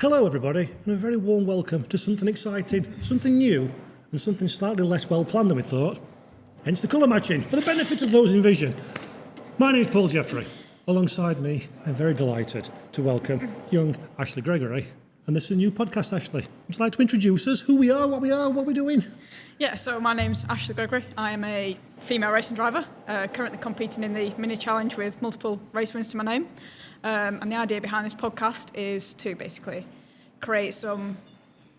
Hello everybody, and a very warm welcome to something exciting, something new, and something slightly less well planned than we thought. Hence the colour matching, for the benefit of those in vision. My name is Paul Jeffrey. Alongside me, I'm very delighted to welcome young Ashley Gregory. And this is a new podcast, Ashley. Would you like to introduce us, who we are, what we're doing? Yeah, so my name's Ashley Gregory. I am a female racing driver, currently competing in the mini challenge with multiple race wins to my name. And the idea behind this podcast is to basically create some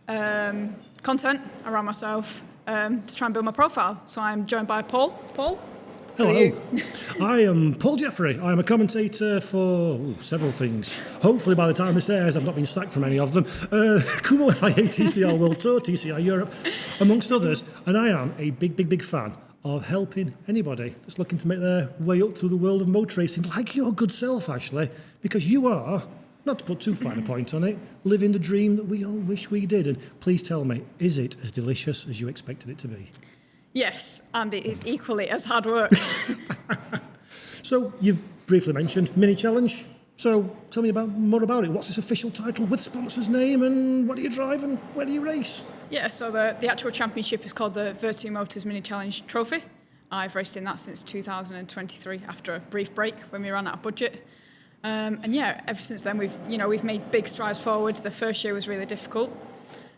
content around myself to try and build my profile. So I'm joined by Paul. Paul? Hello. I am Paul Jeffrey. I am a commentator for several things. Hopefully by the time this airs, I've not been sacked from any of them. Kumo FIA TCR World Tour, TCR Europe, amongst others. And I am a big fan of helping anybody that's looking to make their way up through the world of motor racing, like your good self, Ashley, because you are, not to put too fine a point on it, living the dream that we all wish we did. And please tell me, is it as delicious as you expected it to be? Yes, and it is equally as hard work. So you've briefly mentioned mini challenge. So tell me more about it. What's its official title with sponsor's name, and what do you drive and where do you race? Yeah, so the actual championship is called the Virtu Motors Mini Challenge Trophy. I've raced in that since 2023 after a brief break when we ran out of budget. And yeah, ever since then we've made big strides forward. The first year was really difficult.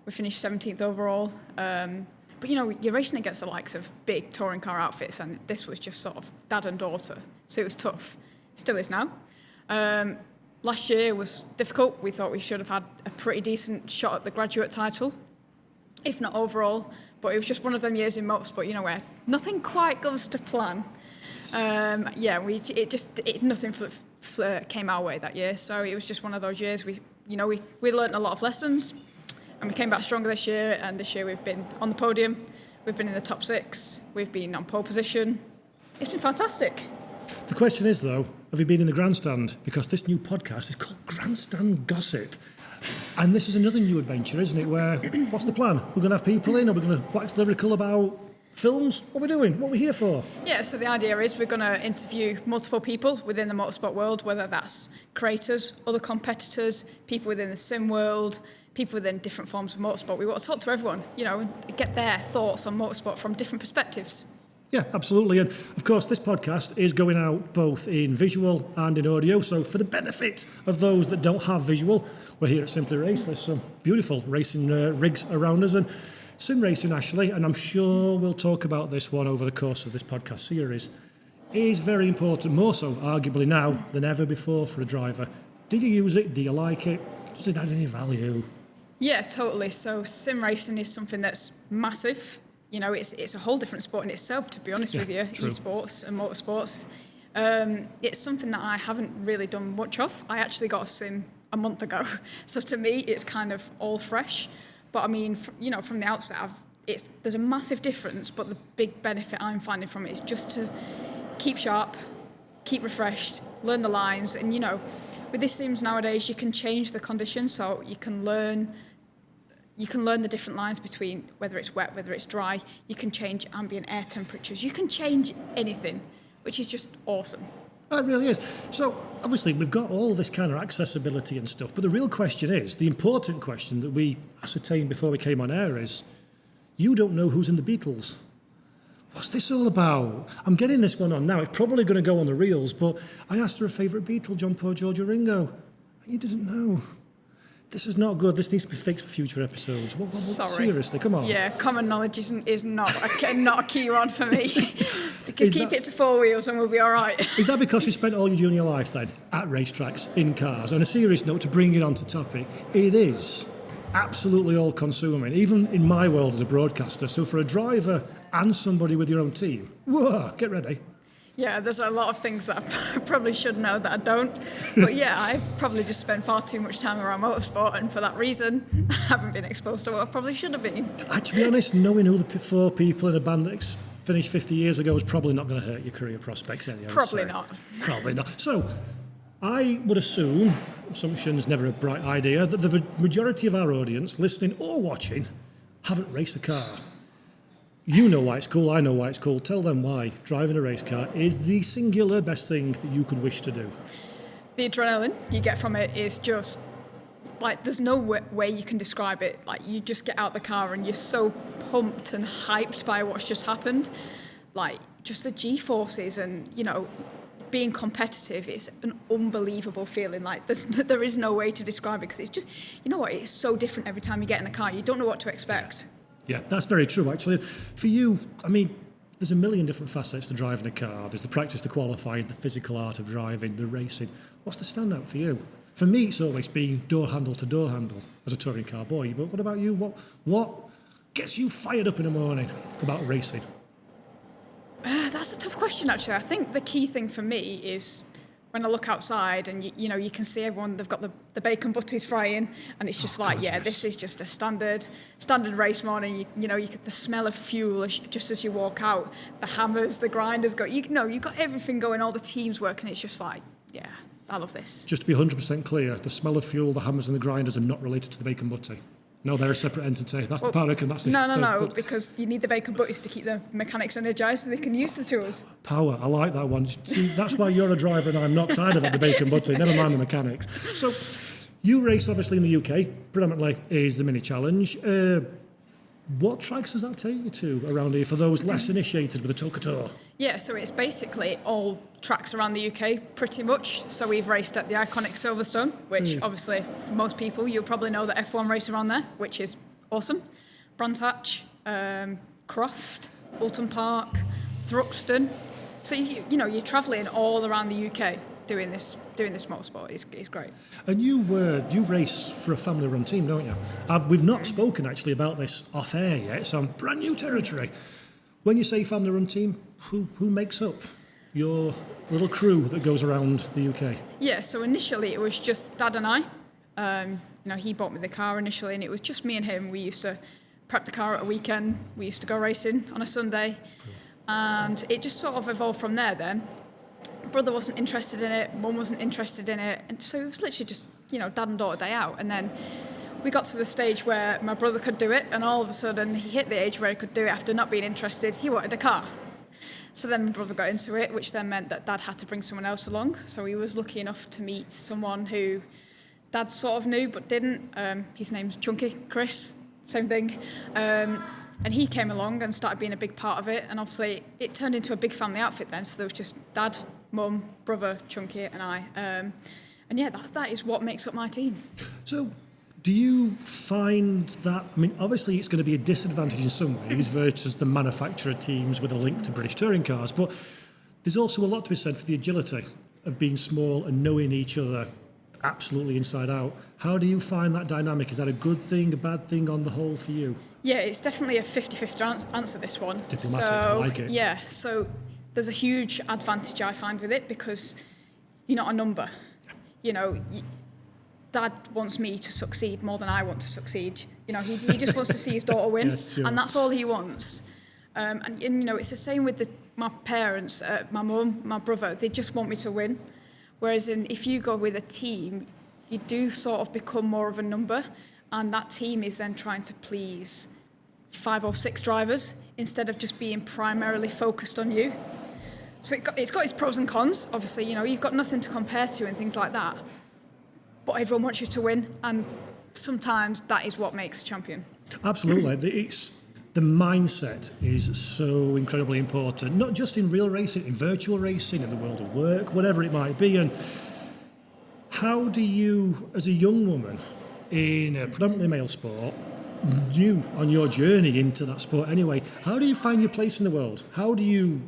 We finished 17th overall. But you're racing against the likes of big touring car outfits, and this was just sort of dad and daughter, so it was tough. Still is now. Last year was difficult. We thought we should have had a pretty decent shot at the graduate title, if not overall. But it was just one of them years in motorsport, where nothing quite goes to plan. Nothing came our way that year, so it was just one of those years. We learnt a lot of lessons. And we came back stronger this year, and this year we've been on the podium, we've been in the top 6, we've been on pole position. It's been fantastic. The question is, though, have you been in the grandstand? Because this new podcast is called Grandstand Gossip. And this is another new adventure, isn't it, where, what's the plan? We're going to have people in, or we're going to wax lyrical about films? What are we doing? What are we here for? Yeah, so the idea is we're going to interview multiple people within the motorsport world, whether that's creators, other competitors, people within the sim world, people within different forms of motorsport. We want to talk to everyone, and get their thoughts on motorsport from different perspectives. Yeah, absolutely. And of course, this podcast is going out both in visual and in audio. So for the benefit of those that don't have visual, we're here at Simply Race. There's some beautiful racing rigs around us and sim racing, Ashley. And I'm sure we'll talk about this one over the course of this podcast series. It is very important, more so arguably now than ever before for a driver. Do you use it? Do you like it? Does it add any value? Yeah, totally. So sim racing is something that's massive. It's a whole different sport in itself, to be honest with you, true. Esports and motorsports. It's something that I haven't really done much of. I actually got a sim a month ago. So to me, it's kind of all fresh. But I mean, from the outset, there's a massive difference, but the big benefit I'm finding from it is just to keep sharp, keep refreshed, learn the lines, and with these sims nowadays, you can change the conditions, so you can learn the different lines between whether it's wet, whether it's dry. You can change ambient air temperatures. You can change anything, which is just awesome. It really is. So, obviously, we've got all this kind of accessibility and stuff, but the real question is, the important question that we ascertained before we came on air is, you don't know who's in the Beatles. What's this all about? I'm getting this one on now. It's probably going to go on the reels, but I asked her a favourite Beatle, John, Paul, George, or Ringo, and you didn't know. This is not good. This needs to be fixed for future episodes. Sorry. Seriously, come on. Yeah, common knowledge is not a key one for me. Keep it to 4 wheels and we'll be all right. Is that because you spent all your junior life then at racetracks, in cars? On a serious note, to bring it on to topic, it is absolutely all-consuming, even in my world as a broadcaster. So for a driver and somebody with your own team, whoa, get ready. Yeah, there's a lot of things that I probably should know that I don't. But yeah, I've probably just spent far too much time around motorsport, and for that reason, I haven't been exposed to what I probably should have been. To be honest, knowing who the 4 people in a band that finished 50 years ago is probably not going to hurt your career prospects anyway. Probably not. Probably not. So, I would assume, assumption's never a bright idea, that the majority of our audience, listening or watching, haven't raced a car. You know why it's cool, I know why it's cool. Tell them why driving a race car is the singular best thing that you could wish to do. The adrenaline you get from it is just like, there's no way you can describe it. Like, you just get out the car and you're so pumped and hyped by what's just happened. Like, just the G-forces and, you know, being competitive, it's an unbelievable feeling. Like, there is no way to describe it, because it's just, you know what, it's so different every time you get in a car. You don't know what to expect. Yeah, that's very true, actually. For you, I mean, there's a million different facets to driving a car. There's the practice, the qualifying, the physical art of driving, the racing. What's the standout for you? For me, it's always been door handle to door handle as a touring car boy. But what about you? What gets you fired up in the morning about racing? That's a tough question, actually. I think the key thing for me is when I look outside and, you know, you can see everyone, they've got the bacon butties frying, and it's just this is just a standard race morning. You know, the smell of fuel just as you walk out, the hammers, the grinders, you've got everything going, all the teams working. It's just like, yeah, I love this. Just to be 100% clear, the smell of fuel, the hammers and the grinders are not related to the bacon butty. No, they're a separate entity. That's the paddock, and that's the... No, because you need the bacon butties to keep the mechanics energised so they can use the tools. Power, I like that one. See, that's why you're a driver and I'm not, 'cause I'd have had the bacon butty, never mind the mechanics. So, you race obviously in the UK, predominantly is the Mini Challenge. What tracks does that take you to around here for those less initiated with the Tokator? Yeah, so it's basically all tracks around the UK, pretty much. So we've raced at the iconic Silverstone, which obviously for most people you'll probably know the F1 race around there, which is awesome. Brands Hatch, Croft, Oulton Park, Thruxton. So you know you're travelling all around the UK doing this motorsport. It's great. And you race for a family-run team, don't you? We've not spoken actually about this off air yet, so I'm brand new territory. When you say family-run team, who makes up your little crew that goes around the UK? Yeah, so initially it was just Dad and I. You know, he bought me the car initially, and it was just me and him. We used to prep the car at a weekend. We used to go racing on a Sunday, and it just sort of evolved from there. Then, brother wasn't interested in it, mum wasn't interested in it, and so it was literally just, you know, dad and daughter day out. And then we got to the stage where my brother could do it, and all of a sudden he hit the age where he could do it after not being interested. He wanted a car. So then my brother got into it, which then meant that Dad had to bring someone else along. So he was lucky enough to meet someone who Dad sort of knew but didn't. His name's Chunky, Chris, same thing. And he came along and started being a big part of it. And obviously it turned into a big family outfit then. So there was just Dad, Mum, brother, Chunky and I. And yeah, that is what makes up my team. So do you find that, I mean, obviously it's going to be a disadvantage in some ways versus the manufacturer teams with a link to British touring cars, but there's also a lot to be said for the agility of being small and knowing each other absolutely inside out. How do you find that dynamic? Is that a good thing, a bad thing on the whole for you? Yeah, it's definitely a 50-50 answer, this one. Diplomatic, I like it. Yeah, so there's a huge advantage I find with it because you're not a number. You know, Dad wants me to succeed more than I want to succeed. You know, he just wants to see his daughter win, Yes, sure. and that's all he wants. And you know, it's the same with my parents, my mum, my brother. They just want me to win. Whereas if you go with a team, you do sort of become more of a number, and that team is then trying to please 5 or 6 drivers instead of just being primarily focused on you. So it's got its pros and cons. Obviously, you know, you've got nothing to compare to and things like that. But everyone wants you to win, and sometimes that is what makes a champion. Absolutely. The mindset is so incredibly important, not just in real racing, in virtual racing, in the world of work, whatever it might be. And how do you, as a young woman in a predominantly male sport, you on your journey into that sport anyway, how do you find your place in the world? How do you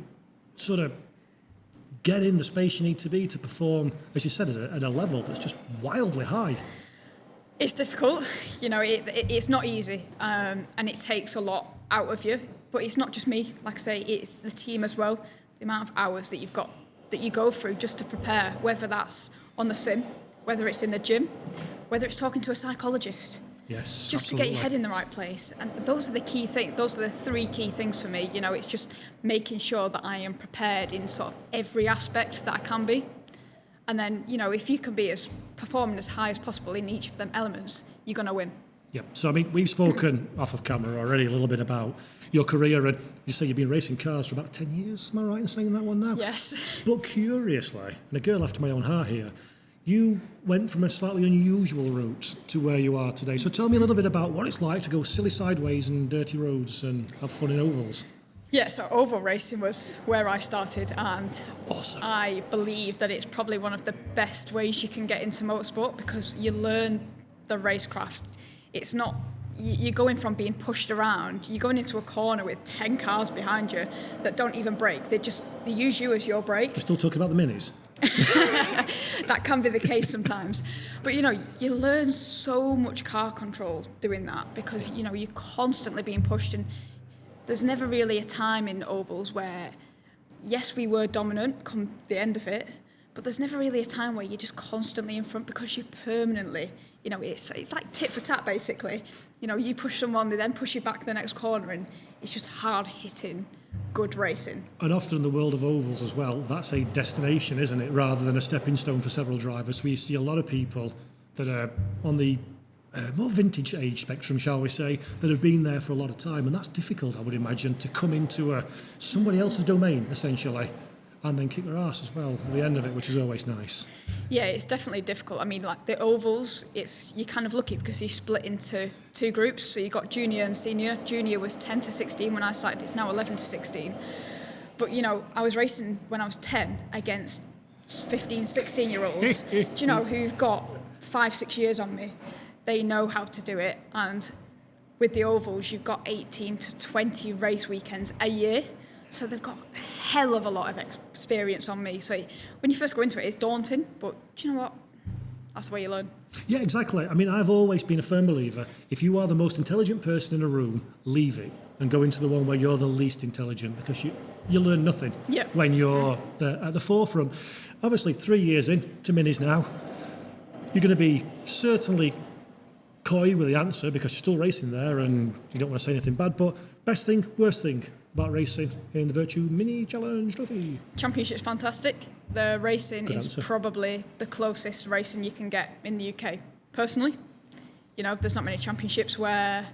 sort of get in the space you need to be to perform, as you said, at a level that's just wildly high? It's difficult, you know, it's not easy, and it takes a lot out of you. But it's not just me, like I say, it's the team as well. The amount of hours that you go through just to prepare, whether that's on the sim, whether it's in the gym, whether it's talking to a psychologist. Yes, just absolutely. To get your head in the right place. And those are the key things. Those are the 3 key things for me. You know, it's just making sure that I am prepared in sort of every aspect that I can be. And then, you know, if you can be performing as high as possible in each of them elements, you're going to win. Yeah. So, I mean, we've spoken off of camera already a little bit about your career, and you say you've been racing cars for about 10 years. Am I right in saying that one now? Yes. But curiously, and a girl after my own heart here, You went from a slightly unusual route to where you are today. So tell me a little bit about what it's like to go silly sideways and dirty roads and have fun in ovals. Yeah, so oval racing was where I started, and Awesome. I believe that it's probably one of the best ways you can get into motorsport because you learn the racecraft. It's not, you're going from being pushed around, you're going into a corner with 10 cars behind you that don't even brake. They use you as your brake. We're still talking about the minis. That can be the case sometimes. But, you learn so much car control doing that because, you're constantly being pushed, and there's never really a time in ovals where, yes, we were dominant come the end of it, but there's never really a time where you're just constantly in front because you're permanently, it's like tit for tat basically. You push someone, they then push you back the next corner, and it's just hard hitting, good racing. And often in the world of ovals as well, that's a destination, isn't it, rather than a stepping stone for several drivers. We see a lot of people that are on the more vintage age spectrum, shall we say, that have been there for a lot of time, and that's difficult, I would imagine, to come into somebody else's domain, essentially, and then kick their arse as well at the end of it, which is always nice. Yeah, it's definitely difficult. I mean, like the ovals, you're kind of lucky because you split into two groups. So you got junior and senior. Junior was 10 to 16 when I started. It's now 11 to 16. But, I was racing when I was 10 against 15, 16-year-olds, who've got 5-6 years on me. They know how to do it. And with the ovals, you've got 18 to 20 race weekends a year. So they've got a hell of a lot of experience on me. So when you first go into it, it's daunting. But do you know what? That's the way you learn. Yeah, exactly. I mean, I've always been a firm believer, if you are the most intelligent person in a room, leave it and go into the one where you're the least intelligent, because you learn nothing when you're at the forefront. Obviously, 3 years in to minis now, you're going to be certainly coy with the answer because you're still racing there and you don't want to say anything bad, but best thing, worst thing about racing in the Virtue Mini Challenge Trophy? Championship's fantastic. The racing is probably the closest racing you can get in the UK, personally. There's not many championships where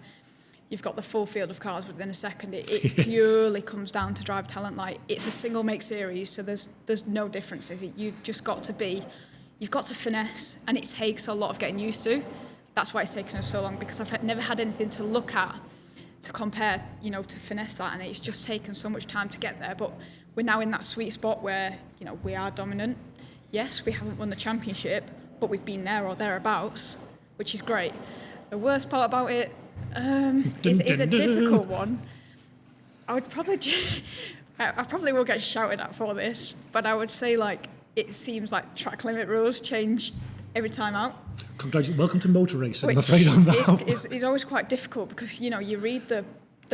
you've got the full field of cars within a second. It purely comes down to drive talent. Like, it's a single make series, so there's no differences. You've got to finesse, and it takes a lot of getting used to. That's why it's taken us so long, because I've never had anything to look at to compare, to finesse that, and it's just taken so much time to get there. But we're now in that sweet spot where, we are dominant. Yes, we haven't won the championship, but we've been there or thereabouts, which is great. The worst part about it is a difficult one. I probably will get shouted at for this, but I would say, it seems like track limit rules change every time out. Welcome to motor racing, I'm afraid on that. It's always quite difficult because, you read the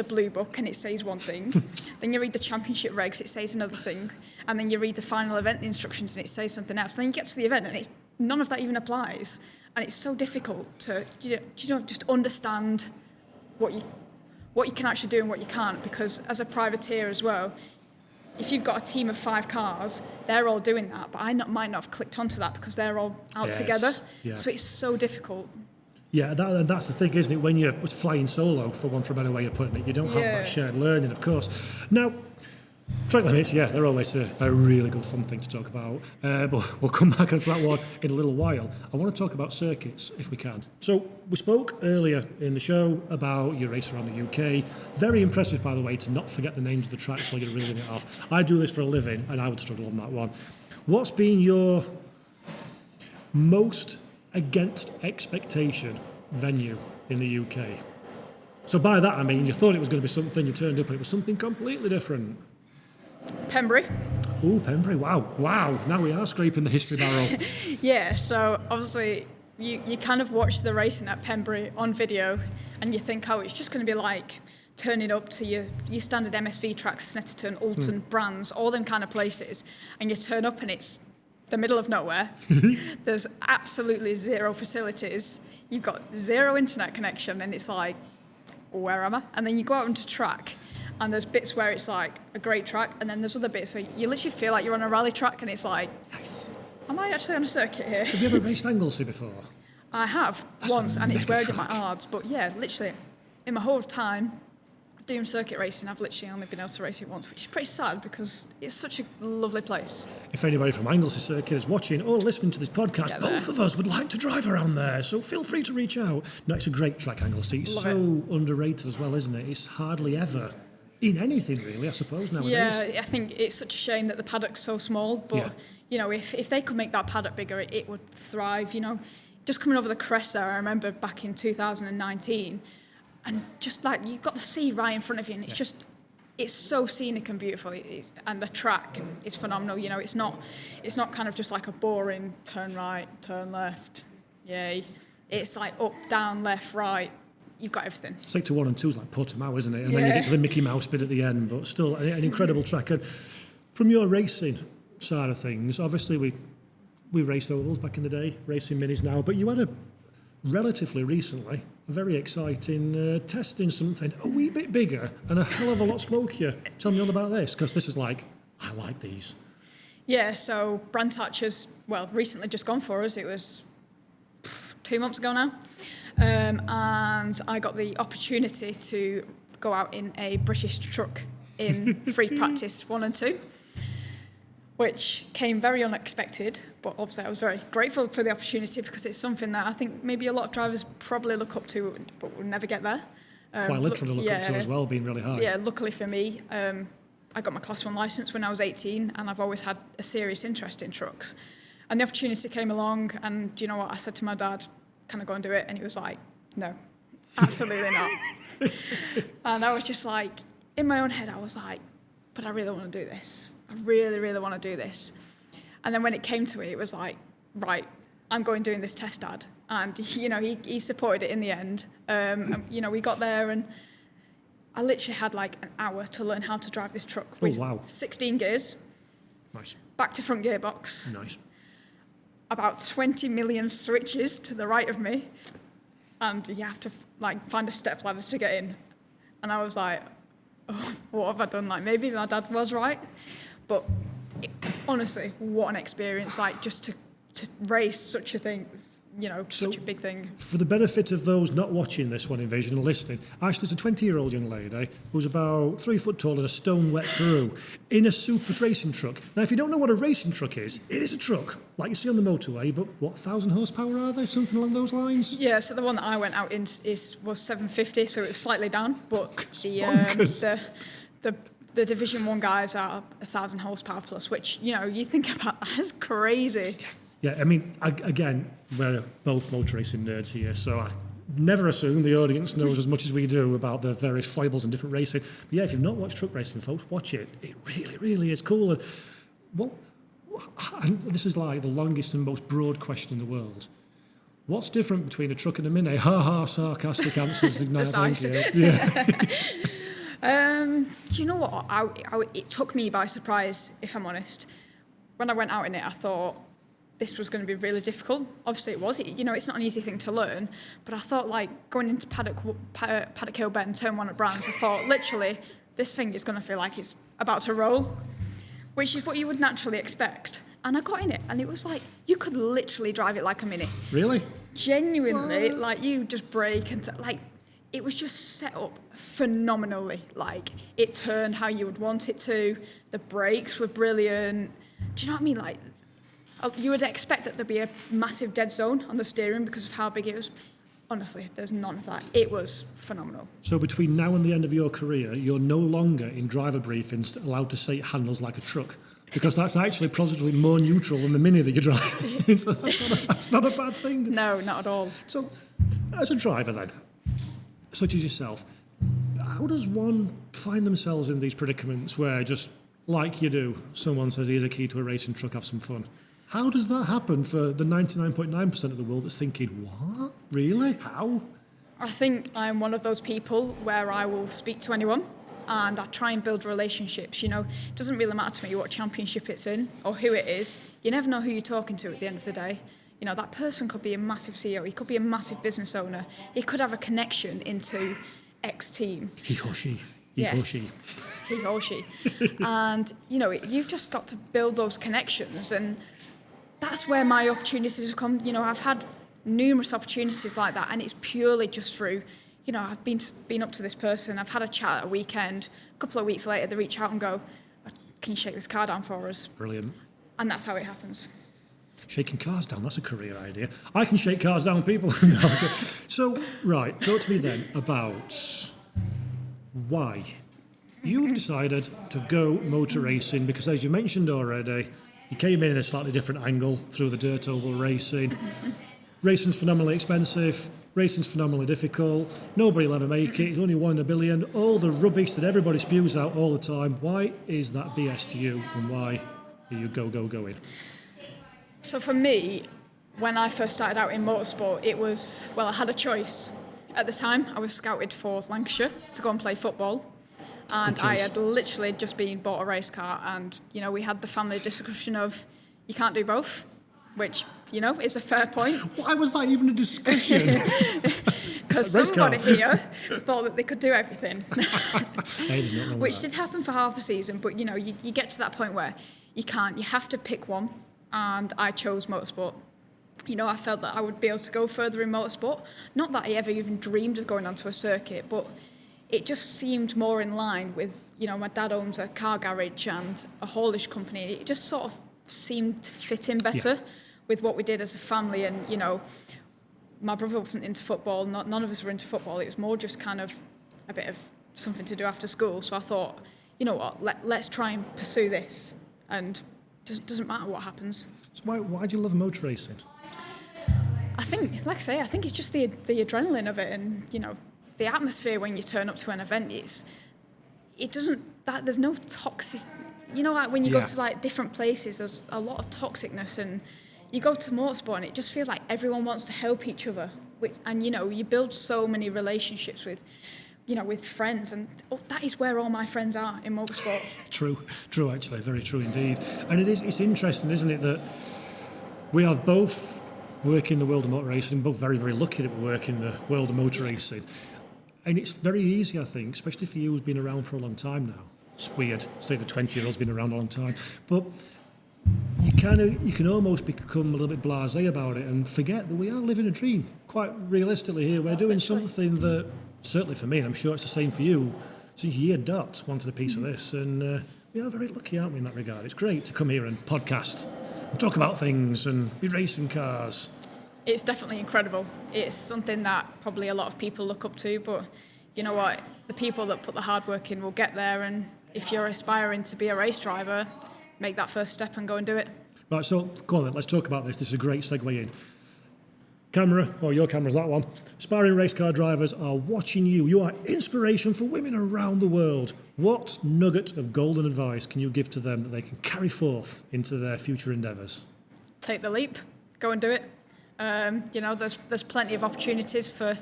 blue book and it says one thing, then you read the championship regs, it says another thing, and then you read the final event instructions and it says something else. And then you get to the event and none of that even applies. And it's so difficult to just understand what you can actually do and what you can't, because as a privateer as well, if you've got a team of 5 cars, they're all doing that, but might not have clicked onto that because they're all out together. Yeah. So it's so difficult. Yeah, that's the thing, isn't it? When you're flying solo, for want of a better way of putting it, you don't have that shared learning, of course. Now, track limits, they're always a really good fun thing to talk about. But we'll come back onto that one in a little while. I want to talk about circuits, if we can. So we spoke earlier in the show about your race around the UK. Very impressive, by the way, to not forget the names of the tracks while you're reeling it off. I do this for a living, and I would struggle on that one. What's been your most against expectation venue in the UK? So by that I mean you thought it was going to be something, you turned up and it was something completely different. Pembury. Oh, Pembury, wow. Now we are scraping the history barrel. Yeah, so obviously you kind of watch the racing at Pembury on video and you think, it's just going to be like turning up to your standard MSV tracks, Snetterton, Alton, Brands, all them kind of places, and you turn up and it's the middle of nowhere. There's absolutely zero facilities. You've got zero internet connection, and it's like, where am I? And then you go out onto track, and there's bits where it's like a great track, and then there's other bits where you literally feel like you're on a rally track, and it's like, nice. Am I actually on a circuit here? Have you ever raced Anglesey before? I have, once, and it's where I did my ARDs. But yeah, literally, in my whole time of doing circuit racing, I've literally only been able to race it once, which is pretty sad because it's such a lovely place. If anybody from Anglesey Circuit is watching or listening to this podcast, both of us would like to drive around there, so feel free to reach out. No, it's a great track, Anglesey. It's so underrated as well, isn't it? It's hardly ever in anything, really, I suppose, nowadays. Yeah, I think it's such a shame that the paddock's so small, but, you know, if they could make that paddock bigger, it would thrive, you know. Just coming over the crest there, I remember back in 2019, and just like, you've got the sea right in front of you, and it's just, it's so scenic and beautiful, and the track is phenomenal, you know, it's not kind of just like a boring turn right, turn left, yay. It's like up, down, left, right. You've got everything. Sector 1 and 2 is like Portimao, isn't it? And then you get to the Mickey Mouse bit at the end, but still an incredible track. And from your racing side of things, obviously we raced ovals back in the day, racing minis now, but you had a relatively recently, a very exciting testing something a wee bit bigger and a hell of a lot smokier. Tell me all about this, because this is like, I like these. Yeah, so Brands Hatch has, well, recently just gone for us. It was 2 months ago now. And I got the opportunity to go out in a British truck in free practice 1 and 2, which came very unexpected, but obviously I was very grateful for the opportunity because it's something that I think maybe a lot of drivers probably look up to but will never get there. Quite literally look up to as well, being really hard. Yeah, luckily for me, I got my Class 1 licence when I was 18 and I've always had a serious interest in trucks. And the opportunity came along and do you know what, I said to my dad, can I go and do it? And he was like, no, absolutely not. And I was just like, in my own head, I was like, but I really want to do this. I really, really want to do this. And then when it came to it, it was like, right, I'm going doing this test, Dad. And, you know, he supported it in the end. And, you know, we got there and I literally had like an hour to learn how to drive this truck. With 16 gears. Nice. Back to front gearbox. Nice. About 20 million switches to the right of me, and you have to like find a step ladder to get in. And I was like, oh, what have I done? Like maybe my dad was right, but honestly, what an experience! Like just to race such a thing, you know, such a big thing. For the benefit of those not watching this one in Vision and listening, Ashley's a 20-year-old young lady who's about 3 foot tall and a stone wet through in a super racing truck. Now, if you don't know what a racing truck is, it is a truck, like you see on the motorway, but what, 1,000 horsepower are they? Something along those lines? Yeah, so the one that I went out in was 750, so it was slightly down, but the Division 1 guys are 1,000 horsepower plus, which, you know, you think about that as crazy. Yeah, I mean, again, we're both motor racing nerds here, so I never assume the audience knows as much as we do about the various foibles and different racing. But yeah, if you've not watched truck racing, folks, watch it. It really, really is cool. And this is like the longest and most broad question in the world. What's different between a truck and a mini? Ha, sarcastic answers. The size. Yeah. Do you know what? It took me by surprise, if I'm honest. When I went out in it, I thought, this was going to be really difficult. Obviously it was. You know, it's not an easy thing to learn. But I thought, like, going into Paddock Hill Bend, turn 1 at Brands, I thought, literally, this thing is going to feel like it's about to roll, which is what you would naturally expect. And I got in it, and it was like, you could literally drive it like a Mini. Really? Genuinely, like, you just brake and, like, it was just set up phenomenally. Like, it turned how you would want it to. The brakes were brilliant. Do you know what I mean? Like, you would expect that there'd be a massive dead zone on the steering because of how big it was. Honestly, there's none of that. It was phenomenal. So between now and the end of your career, you're no longer in driver briefings allowed to say it handles like a truck, because that's actually positively more neutral than the Mini that you're driving. So that's not a bad thing. No, not at all. So as a driver then, such as yourself, how does one find themselves in these predicaments where just like you do, someone says, here's a key to a racing truck, have some fun? How does that happen for the 99.9% of the world that's thinking, what? Really? How? I think I'm one of those people where I will speak to anyone and I try and build relationships. You know, it doesn't really matter to me what championship it's in or who it is. You never know who you're talking to at the end of the day. You know, that person could be a massive CEO. He could be a massive business owner. He could have a connection into X team. He or she. He or she. And, you know, you've just got to build those connections, and that's where my opportunities have come. You know, I've had numerous opportunities like that, and it's purely just through, you know, I've been up to this person, I've had a chat at a weekend, a couple of weeks later they reach out and go, can you shake this car down for us? Brilliant. And that's how it happens. Shaking cars down, that's a career idea. I can shake cars down, people. So, right, talk to me then about why you've decided to go motor racing, because as you mentioned already, you came in a slightly different angle through the dirt oval racing. Racing's phenomenally expensive, racing's phenomenally difficult, nobody will ever make it, it's only 1 in a billion, all the rubbish that everybody spews out all the time. Why is that BS to you, and why are you going? So for me, when I first started out in motorsport, it was, well, I had a choice. At the time, I was scouted for Lancashire to go and play football. And I had literally just bought a race car, and, you know, we had the family discussion of, you can't do both, which, you know, is a fair point. Why was that even a discussion? Because somebody here thought that they could do everything. Which did happen for half a season, but, you know, you get to that point where you can't, you have to pick one. And I chose motorsport. You know, I felt that I would be able to go further in motorsport. Not that I ever even dreamed of going onto a circuit, but it just seemed more in line with, you know, my dad owns a car garage and a haulage company. It just sort of seemed to fit in better with what we did as a family. And, you know, my brother wasn't into football. None of us were into football. It was more just kind of a bit of something to do after school. So I thought, you know what, let's try and pursue this. And doesn't matter what happens. So why do you love motor racing? I think, like I say, I think it's just the adrenaline of it, and, you know, the atmosphere when you turn up to an event. There's no toxic. You know, like when you go to like different places, there's a lot of toxicness, and you go to motorsport and it just feels like everyone wants to help each other. And, you know, you build so many relationships with, you know, with friends, and that is where all my friends are in motorsport. True, actually, very true indeed. And it's interesting, isn't it, that we have both work in the world of motor racing, both very, very lucky that we work in the world of motor racing. And it's very easy, I think, especially for you who's been around for a long time now. It's weird, say the 20-year-old's been around a long time, but you can almost become a little bit blasé about it and forget that we are living a dream. Quite realistically here, we're doing something that, certainly for me, and I'm sure it's the same for you, since year dot wanted a piece of this, and we are very lucky, aren't we, in that regard? It's great to come here and podcast and talk about things and be racing cars. It's definitely incredible. It's something that probably a lot of people look up to, but you know what? The people that put the hard work in will get there, and if you're aspiring to be a race driver, make that first step and go and do it. Right, so go on then, let's talk about this. This is a great segue in. Camera, your camera's that one. Aspiring race car drivers are watching you. You are inspiration for women around the world. What nugget of golden advice can you give to them that they can carry forth into their future endeavours? Take the leap. Go and do it. You know, there's plenty of opportunities for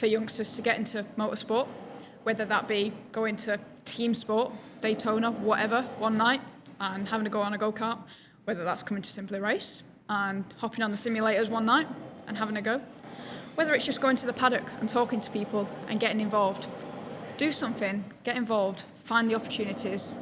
youngsters to get into motorsport, whether that be going to team sport, Daytona, whatever, one night, and having to go on a go-kart, whether that's coming to Simply Race and hopping on the simulators one night and having a go, whether it's just going to the paddock and talking to people and getting involved. Do something, get involved, find the opportunities,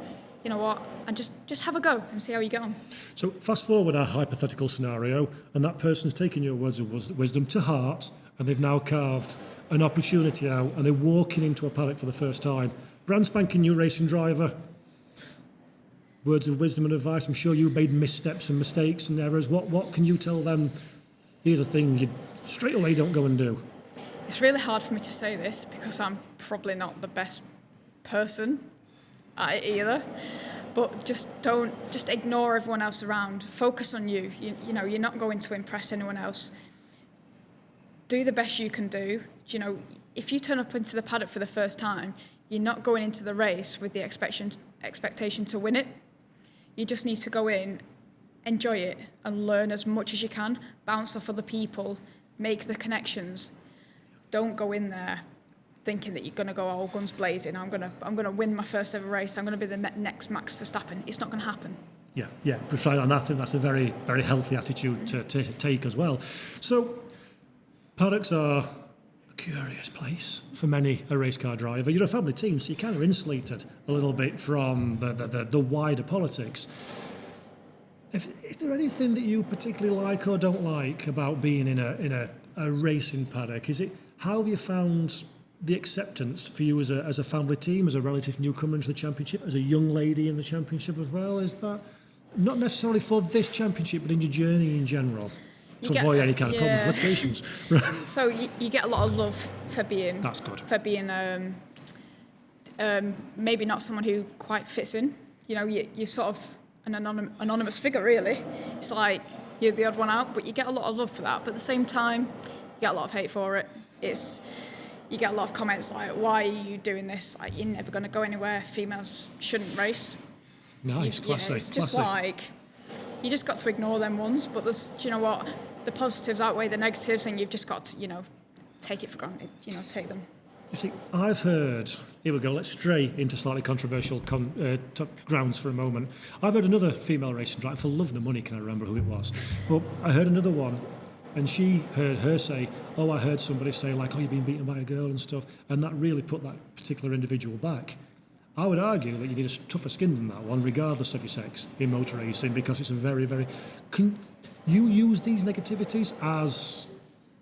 you know what, and just have a go and see how you get on. So fast forward our hypothetical scenario, and that person's taken your words of wisdom to heart, and they've now carved an opportunity out, and they're walking into a paddock for the first time. Brand spanking new racing driver. Words of wisdom and advice. I'm sure you made missteps and mistakes and errors. What can you tell them? Here's a thing you straight away don't go and do. It's really hard for me to say this because I'm probably not the best person at it either. But just ignore everyone else around. Focus on you. You know, you're not going to impress anyone else. Do the best you can do. You know, if you turn up into the paddock for the first time, you're not going into the race with the expectation to win it. You just need to go in, enjoy it, and learn as much as you can. Bounce off other people, make the connections. Don't go in there thinking that you're going to go all guns blazing. I'm going to win my first ever race. I'm going to be the next Max Verstappen. It's not going to happen. Yeah, precisely. And I think that's a very, very healthy attitude to take as well. So, paddocks are a curious place for many a race car driver. You're a family team, so you're kind of insulated a little bit from the wider politics. Is there anything that you particularly like or don't like about being in a racing paddock? Is it, how have you found the acceptance for you as a family team, as a relative newcomer into the championship, as a young lady in the championship as well? Is that not necessarily for this championship, but in your journey in general, to avoid any kind of problems, litigations? So you get a lot of love for being. That's good. For being maybe not someone who quite fits in. You know, you're sort of an anonymous figure, really. It's like you're the odd one out, but you get a lot of love for that. But at the same time, you get a lot of hate for it. You get a lot of comments like, why are you doing this? Like, you're never going to go anywhere. Females shouldn't race. Nice, classic. It's just like, you just got to ignore them ones. But do you know what? The positives outweigh the negatives, and you've just got to, take it for granted. Take them. You see, I've heard, here we go, let's stray into slightly controversial grounds for a moment. I've heard another female racing driver, for love nor money, can I remember who it was, but I heard another one, and she heard her say, oh, I heard somebody say, like, oh, you've been beaten by a girl and stuff, and that really put that particular individual back. I would argue that you need a tougher skin than that one, regardless of your sex, in motor racing, because it's a very, very... Can you use these negativities as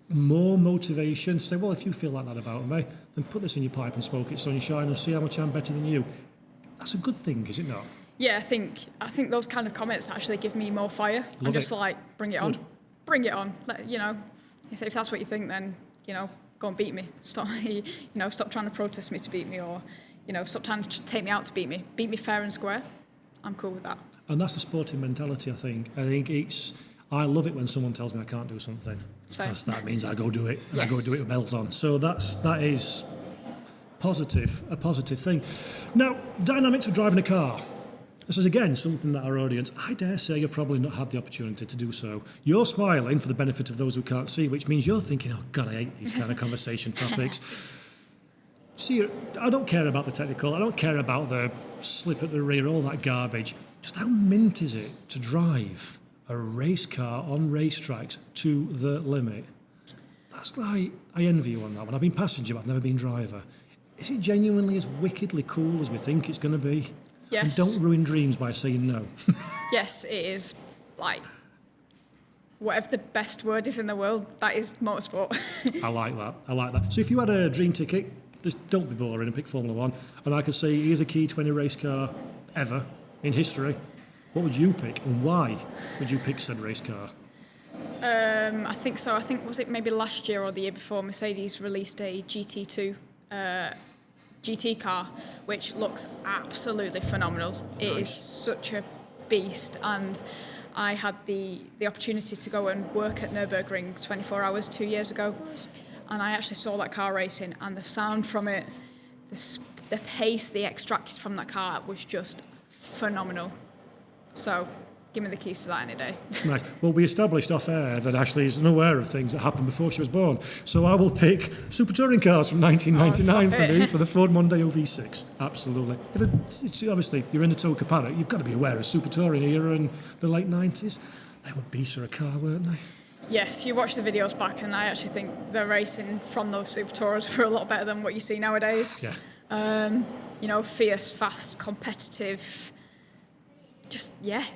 more motivation? Say, well, if you feel like that about me, then put this in your pipe and smoke it sunshine and see how much I'm better than you. That's a good thing, is it not? Yeah, I think those kind of comments actually give me more fire. I'm just like, bring it on. Bring it on. If that's what you think, then, go and beat me. Stop, stop trying to protest me to beat me, or, stop trying to take me out to beat me. Beat me fair and square. I'm cool with that. And that's a sporting mentality, I think. I love it when someone tells me I can't do something. Because that means I go do it, and I go do it with belts on. So that is a positive thing. Now, dynamics of driving a car. This is, again, something that our audience, I dare say you've probably not had the opportunity to do so. You're smiling for the benefit of those who can't see, which means you're thinking, oh, God, I hate these kind of conversation topics. See, I don't care about the technical. I don't care about the slip at the rear, all that garbage. Just how mint is it to drive a race car on racetracks to the limit? That's like, I envy you on that one. I've been passenger, but I've never been driver. Is it genuinely as wickedly cool as we think it's going to be? Yes. And don't ruin dreams by saying no. Yes, it is. Like, whatever the best word is in the world, that is motorsport. I like that. So if you had a dream ticket, just don't be boring and pick Formula 1, and I could say, here's a key to any race car ever in history, what would you pick, and why would you pick said race car? I think so. I think, was it maybe last year or the year before, Mercedes released a GT2 GT car, which looks absolutely phenomenal. Nice. It is such a beast, and I had the opportunity to go and work at Nürburgring 24 hours 2 years ago, and I actually saw that car racing, and the sound from it, the pace they extracted from that car was just phenomenal. So give me the keys to that any day. Nice. Well, we established off air that Ashley is unaware of things that happened before she was born. So I will pick Super Touring cars from 1999 for the Ford Mondeo V6. Absolutely. It's obviously, you're in the Toka paddock, you've got to be aware of Super Touring era in the late 90s. They were beasts of a car, weren't they? Yes, you watch the videos back, and I actually think the racing from those Super Tours were a lot better than what you see nowadays. Yeah. Fierce, fast, competitive. Just,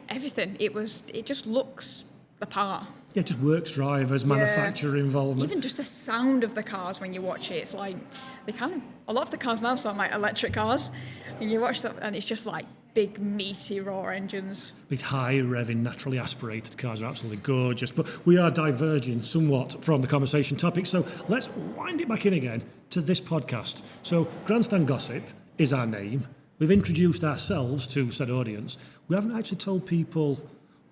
everything. It just looks the part. Yeah, just works drivers, manufacturer involvement. Even just the sound of the cars when you watch it, it's like, a lot of the cars now sound like electric cars. And you watch them, and it's just like big, meaty, raw engines. These high-revving, naturally aspirated cars are absolutely gorgeous. But we are diverging somewhat from the conversation topic, so let's wind it back in again to this podcast. So, Grandstand Gossip is our name. We've introduced ourselves to said audience. We haven't actually told people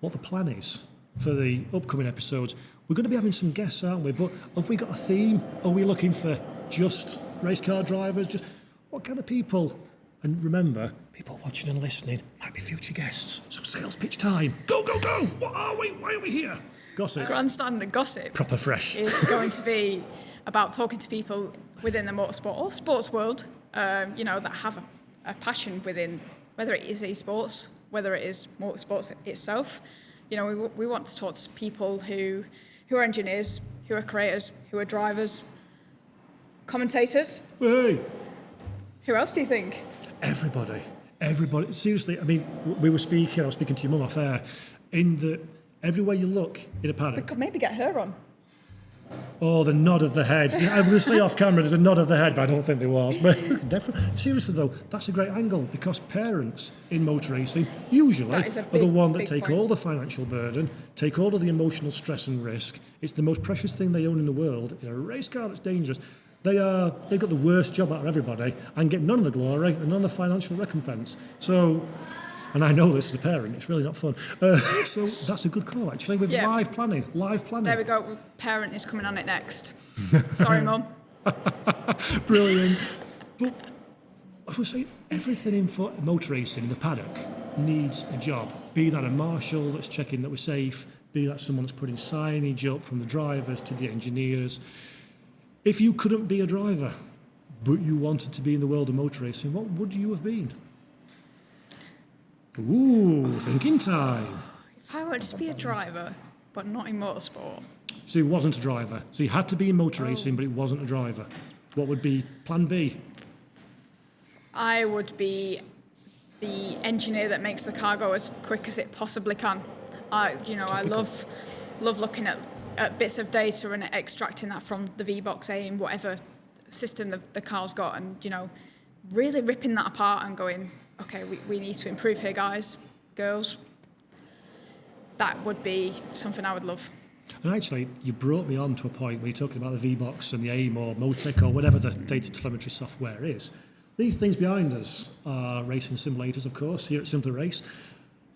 what the plan is for the upcoming episodes. We're going to be having some guests, aren't we? But have we got a theme? Are we looking for just race car drivers? Just what kind of people? And remember, people watching and listening might be future guests. So sales pitch time. Go, go, go! What are we? Why are we here? Gossip. Grandstand Gossip. Proper fresh. Is going to be about talking to people within the motorsport or sports world, that have a passion within, whether it is esports, whether it is motorsports itself. We want to talk to people who are engineers, who are creators, who are drivers, commentators. Hey! Who else do you think? Everybody. Seriously, I mean, I was speaking to your mum off air, in that everywhere you look in a paddock. We could maybe get her on. Oh, the nod of the head. Yeah, I'm going to say off camera there's a nod of the head, but I don't think there was. But definitely, seriously though, that's a great angle because parents in motor racing usually are the one that take all the financial burden, take all of the emotional stress and risk. It's the most precious thing they own in the world. In a race car that's dangerous, they've got the worst job out of everybody and get none of the glory and none of the financial recompense. So, and I know this as a parent, it's really not fun. So that's a good call, actually, with live planning. There we go. Parent is coming on it next. Sorry, Mum. Brilliant. But I would say everything in motor racing in the paddock needs a job. Be that a marshal that's checking that we're safe, be that someone that's putting signage up from the drivers to the engineers. If you couldn't be a driver, but you wanted to be in the world of motor racing, what would you have been? Ooh, thinking time. If I wanted to be a driver, but not in motorsport. So he wasn't a driver. So he had to be in motor racing, but he wasn't a driver. What would be plan B? I would be the engineer that makes the car go as quick as it possibly can. I love looking at bits of data and extracting that from the V-Box aim, whatever system the car's got, and really ripping that apart and going, okay, we need to improve here, guys, girls. That would be something I would love. And actually, you brought me on to a point where you're talking about the V-Box and the AIM or Motec or whatever the data telemetry software is. These things behind us are racing simulators, of course, here at Simply Race.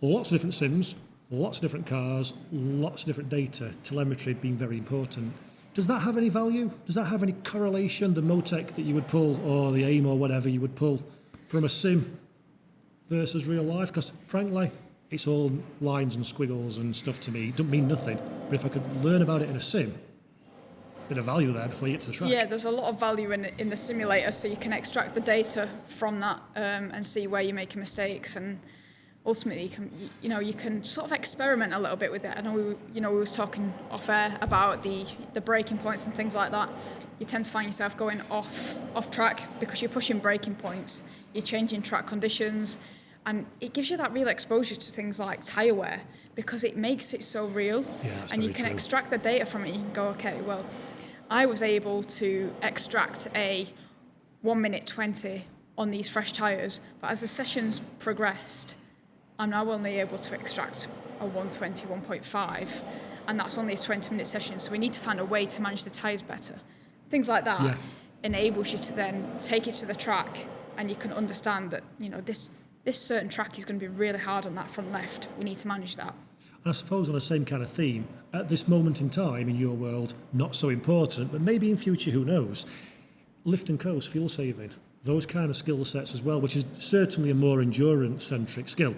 Lots of different sims, lots of different cars, lots of different data, telemetry being very important. Does that have any value? Does that have any correlation, the Motec that you would pull or the AIM or whatever you would pull from a sim versus real life? Because frankly, it's all lines and squiggles and stuff to me. It don't mean nothing. But if I could learn about it in a sim, bit of value there before you get to the track. Yeah, there's a lot of value in the simulator, so you can extract the data from that and see where you're making mistakes, and ultimately you can sort of experiment a little bit with it. I know we was talking off air about the braking points and things like that. You tend to find yourself going off track because you're pushing braking points. You're changing track conditions. And it gives you that real exposure to things like tyre wear because it makes it so real. Yeah, and you can extract the data from it. You can go, okay, well, I was able to extract a 1 minute 20 on these fresh tyres, but as the sessions progressed, I'm now only able to extract a 120, 1.5, and that's only a 20-minute session. So we need to find a way to manage the tyres better. Things like that enables you to then take it to the track, and you can understand that, this certain track is going to be really hard on that front left. We need to manage that. And I suppose on the same kind of theme, at this moment in time in your world, not so important, but maybe in future, who knows, lift and coast, fuel saving, those kind of skill sets as well, which is certainly a more endurance-centric skill.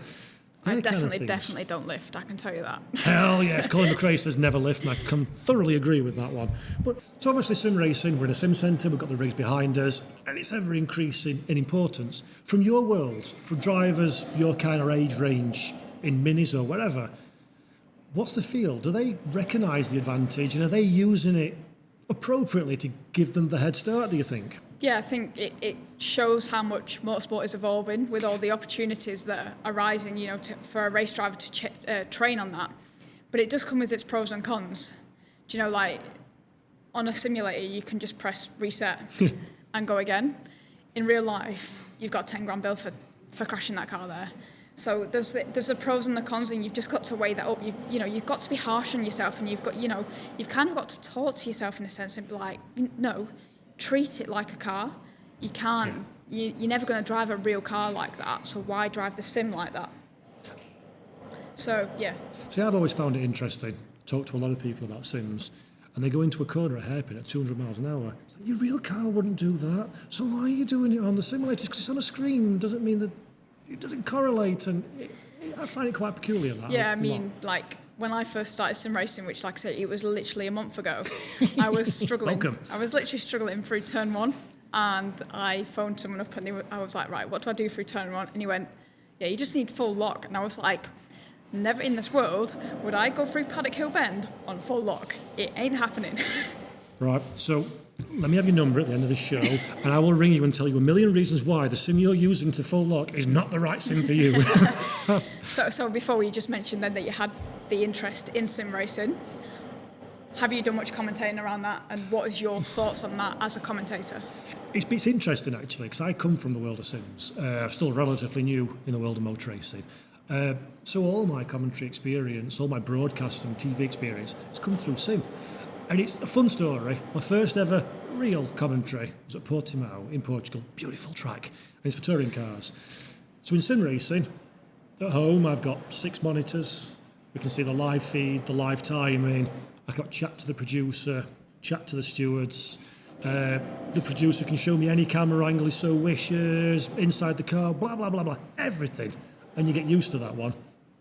I definitely don't lift, I can tell you that. Hell yes, Colin McRae says never lift, and I can thoroughly agree with that one. But so obviously sim racing, we're in a sim centre, we've got the rigs behind us, and it's ever increasing in importance. From your world, from drivers, your kind of age range, in minis or wherever, what's the feel? Do they recognise the advantage, and are they using it appropriately to give them the head start, do you think? Yeah, I think it shows how much motorsport is evolving with all the opportunities that are arising, for a race driver to train on that. But it does come with its pros and cons. Do you know, like, on a simulator, you can just press reset and go again. In real life, you've got a 10 grand bill for crashing that car there. So there's the pros and the cons, and you've just got to weigh that up. You've got to be harsh on yourself, and you've kind of got to talk to yourself in a sense and be like, no, treat it like a car. You can't. You're never going to drive a real car like that. So why drive the sim like that? So yeah. See, I've always found it interesting. Talk to a lot of people about sims, and they go into a corner at hairpin at 200 miles an hour. It's like, your real car wouldn't do that. So why are you doing it on the simulator? Because it's on a screen doesn't mean that it doesn't correlate, and I find it quite peculiar. That yeah, I mean, like when I first started sim racing, which, like I said, it was literally a month ago, I was struggling. Welcome. I was literally struggling through turn one, and I phoned someone up, and I was like, right, what do I do through turn one? And he went, yeah, you just need full lock. And I was like, never in this world would I go through Paddock Hill Bend on full lock. It ain't happening. Right, so let me have your number at the end of the show, and I will ring you and tell you a million reasons why the sim you're using to full lock is not the right sim for you. So before you just mentioned then that you had the interest in sim racing, Have you done much commentating around that, and what is your thoughts on that as a commentator? It's interesting actually, because I come from the world of sims. I'm still relatively new in the world of motor racing. So all my commentary experience, all my broadcast and TV experience has come through sim. And it's a fun story. My first ever real commentary was at Portimao in Portugal. Beautiful track. And it's for touring cars. So in sim racing, at home I've got 6 monitors. We can see the live feed, the live timing. I've got chat to the producer, chat to the stewards. The producer can show me any camera angle he so wishes, inside the car, blah, blah, blah, blah, everything. And you get used to that one.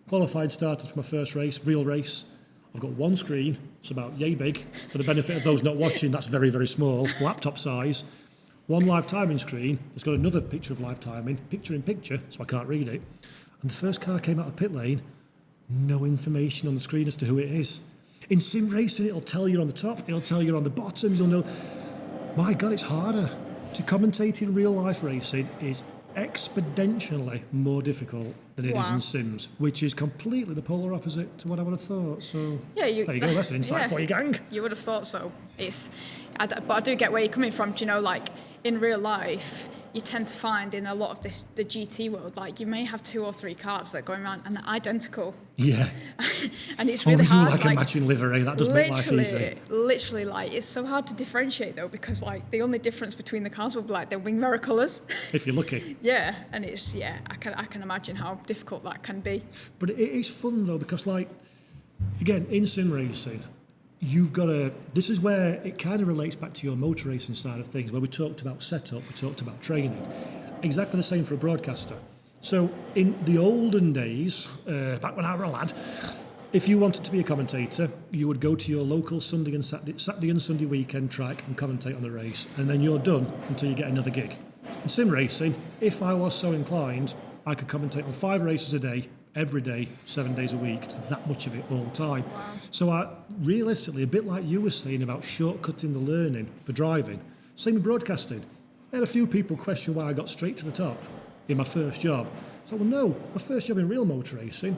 Qualified started for my first race, real race. I've got one screen, it's about yay big. For the benefit of those not watching, that's very, very small, laptop size. One live timing screen, it's got another picture of live timing, picture in picture, so I can't read it. And the first car came out of pit lane, no information on the screen as to who it is. In sim racing, it'll tell you on the top, it'll tell you on the bottom, you'll know. My God, it's harder. To commentate in real life racing is exponentially more difficult than it is in sims, which is completely the polar opposite to what I would have thought. So there you go, that's an insight for you, gang. You would have thought so. But I do get where you're coming from. Do you know, like in real life, you tend to find in a lot of the GT world, like you may have 2 or 3 cars that are going around and they're identical. Yeah. And it's really hard. Like a matching livery, that does make life easy. Literally, like it's so hard to differentiate though, because like the only difference between the cars will be like their wing mirror colours. If you're lucky. Yeah, and it's I can imagine how difficult that can be. But it is fun though, because like again in sim racing, you've got to. This is where it kind of relates back to your motor racing side of things, where we talked about setup, we talked about training. Exactly the same for a broadcaster. So in the olden days, back when I were a lad, if you wanted to be a commentator, you would go to your local Saturday and Sunday weekend track and commentate on the race, and then you're done until you get another gig. In sim racing, if I was so inclined, I could commentate on 5 races a day, every day, 7 days a week. There's that much of it all the time. Wow. So realistically, a bit like you were saying about shortcutting the learning for driving, same with broadcasting. I had a few people question why I got straight to the top in my first job. So, well, no, my first job in real motor racing,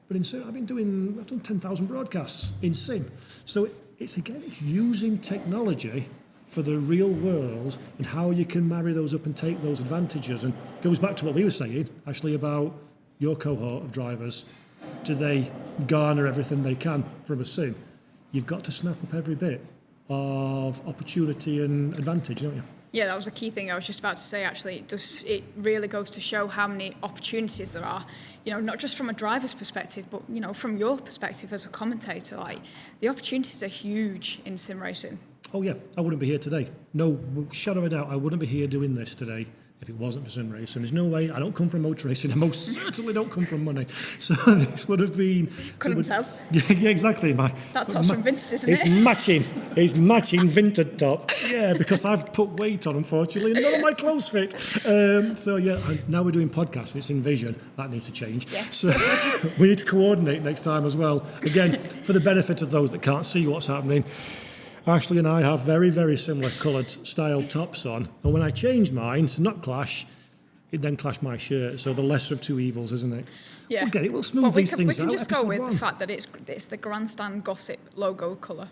but in sim, I've done 10,000 broadcasts in sim. So it's using technology for the real world and how you can marry those up and take those advantages. And it goes back to what we were saying, actually, about your cohort of drivers. Do they garner everything they can from a sim? You've got to snap up every bit of opportunity and advantage, don't you? Yeah, that was a key thing I was just about to say, actually. It really goes to show how many opportunities there are, not just from a driver's perspective, but, from your perspective as a commentator. Like, the opportunities are huge in sim racing. Oh, yeah, I wouldn't be here today. No shadow of a doubt, I wouldn't be here doing this today if it wasn't for sim racing. There's no way. I don't come from motor racing. I most certainly don't come from money. So this would have been... Couldn't tell. Yeah, exactly. That top's from Vinted, isn't it? It's matching Vinted top. Yeah, because I've put weight on, unfortunately, and none of my clothes fit. So yeah, now we're doing podcasts. It's in vision. That needs to change. Yes. So we need to coordinate next time as well. Again, for the benefit of those that can't see what's happening, Ashley and I have very, very similar coloured styled tops on, and when I changed mine to not clash, it then clashed my shirt. So the lesser of two evils, isn't it? Yeah. We'll get it. We'll smooth these things out. We can just go with the fact that it's the Grandstand Gossip logo colour.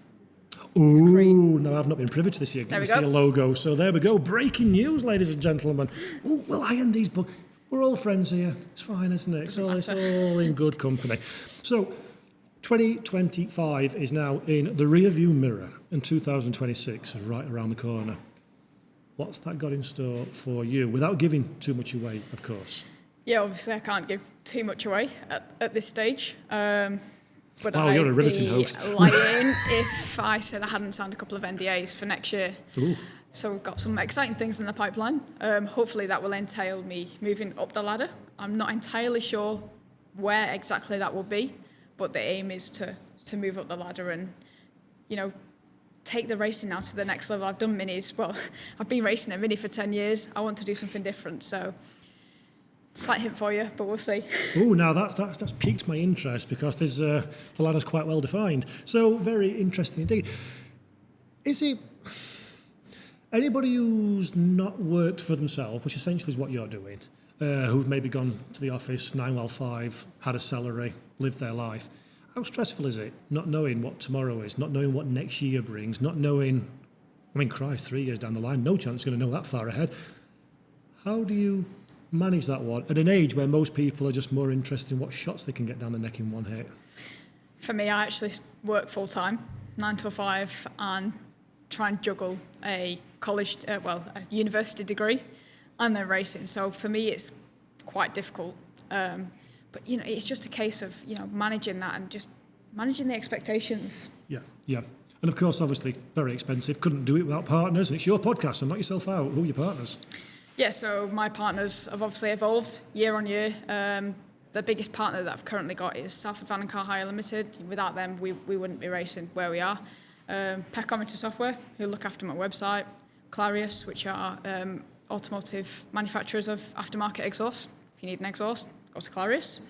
Ooh, no, I've not been privy to this yet. There we see go. A logo. So there we go. Breaking news, ladies and gentlemen. Oh, we'll iron these books. We're all friends here. It's fine, isn't it? It's all in good company. So 2025 is now in the rearview mirror, and 2026 is right around the corner. What's that got in store for you? Without giving too much away, of course. Yeah, obviously I can't give too much away at this stage. But wow, you're a riveting host. I'd be lying if I said I hadn't signed a couple of NDAs for next year. Ooh. So we've got some exciting things in the pipeline. Hopefully that will entail me moving up the ladder. I'm not entirely sure where exactly that will be, but the aim is to move up the ladder and, take the racing now to the next level. I've done minis. Well, I've been racing a mini for 10 years. I want to do something different. So slight hint for you, but we'll see. Oh, now that's piqued my interest because there's the ladder's quite well defined. So very interesting indeed. Is it anybody who's not worked for themselves, which essentially is what you're doing, who've maybe gone to the office 9 while 5, had a salary, lived their life? How stressful is it not knowing what tomorrow is, not knowing what next year brings, not knowing, I mean, Christ, 3 years down the line, no chance you're going to know that far ahead. How do you manage that one at an age where most people are just more interested in what shots they can get down the neck in one hit? For me, I actually work full-time, 9 to 5, and try and juggle a university degree and then racing. So for me, it's quite difficult. But, it's just a case of, managing that and just managing the expectations. Yeah. And of course, obviously, very expensive. Couldn't do it without partners. And it's your podcast, so knock yourself out. Who are your partners? Yeah, so my partners have obviously evolved year on year. The biggest partner that I've currently got is Salford Van and Car Hire Limited. Without them, we wouldn't be racing where we are. Commentator Software, who look after my website. Clarius, which are automotive manufacturers of aftermarket exhaust. If you need an exhaust, go to Clarius.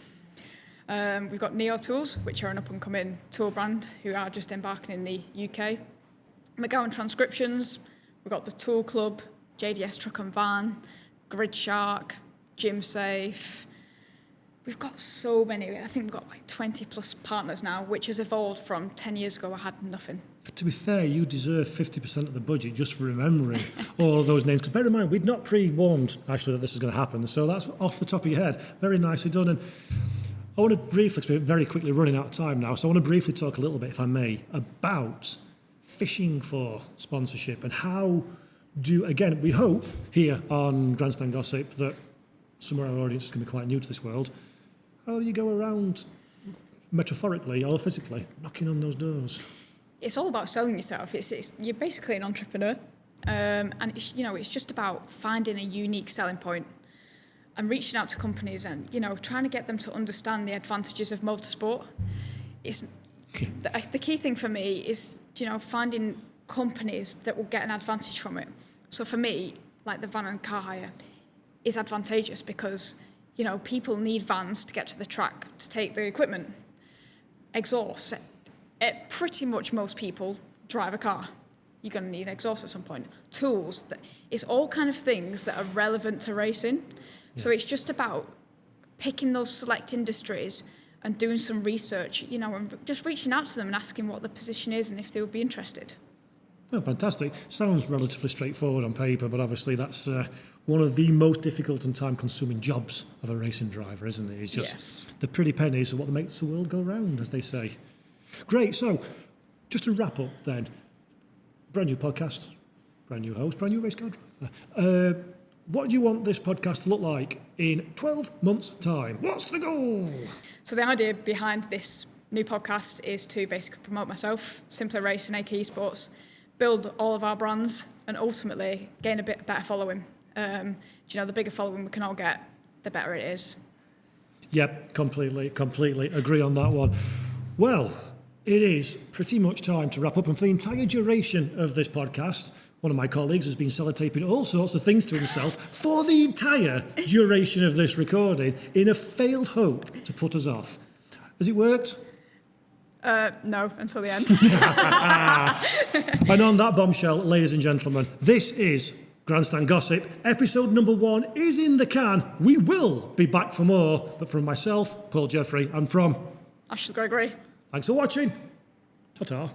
We've got Neo Tools, which are an up-and-coming tool brand who are just embarking in the UK. McGowan Transcriptions, we've got the Tool Club, JDS Truck and Van, Grid Shark, Gym Safe. We've got so many. I think we've got like 20 plus partners now, which has evolved from 10 years ago. I had nothing. To be fair, you deserve 50% of the budget just for remembering all of those names. Because bear in mind, we'd not pre-warned, actually, that this is going to happen. So that's off the top of your head. Very nicely done. And I want to briefly, because we're very quickly running out of time now, so I want to briefly talk a little bit, if I may, about fishing for sponsorship and how again, we hope here on Grandstand Gossip that some of our audience is going to be quite new to this world. How do you go around, metaphorically or physically, knocking on those doors? It's all about selling yourself. You're basically an entrepreneur, and it's just about finding a unique selling point and reaching out to companies and trying to get them to understand the advantages of motorsport. The key thing for me is finding companies that will get an advantage from it. So for me, like the van and car hire is advantageous because people need vans to get to the track to take the equipment. Exhaust. Pretty much most people drive a car. You're going to need exhaust at some point. Tools. It's all kind of things that are relevant to racing. Yeah. So it's just about picking those select industries and doing some research, and just reaching out to them and asking what the position is and if they would be interested. Oh, fantastic. Sounds relatively straightforward on paper, but obviously that's one of the most difficult and time-consuming jobs of a racing driver, isn't it? It's just the pretty pennies are what makes the world go round, as they say. Great. So, just to wrap up then, brand new podcast, brand new host, brand new race car driver. What do you want this podcast to look like in 12 months' time? What's the goal? So the idea behind this new podcast is to basically promote myself, Simpler Race and AK Esports, build all of our brands, and ultimately gain a bit better following. The bigger following we can all get, the better it is. Yep, completely agree on that one. Well, it is pretty much time to wrap up. And for the entire duration of this podcast, one of my colleagues has been sellotaping all sorts of things to himself for the entire duration of this recording in a failed hope to put us off. Has it worked? No, until the end. And on that bombshell, ladies and gentlemen, this is Grandstand Gossip. Episode number 1 is in the can. We will be back for more. But from myself, Paul Jeffrey, and from... Ashley Gregory. Thanks for watching. Ta-ta.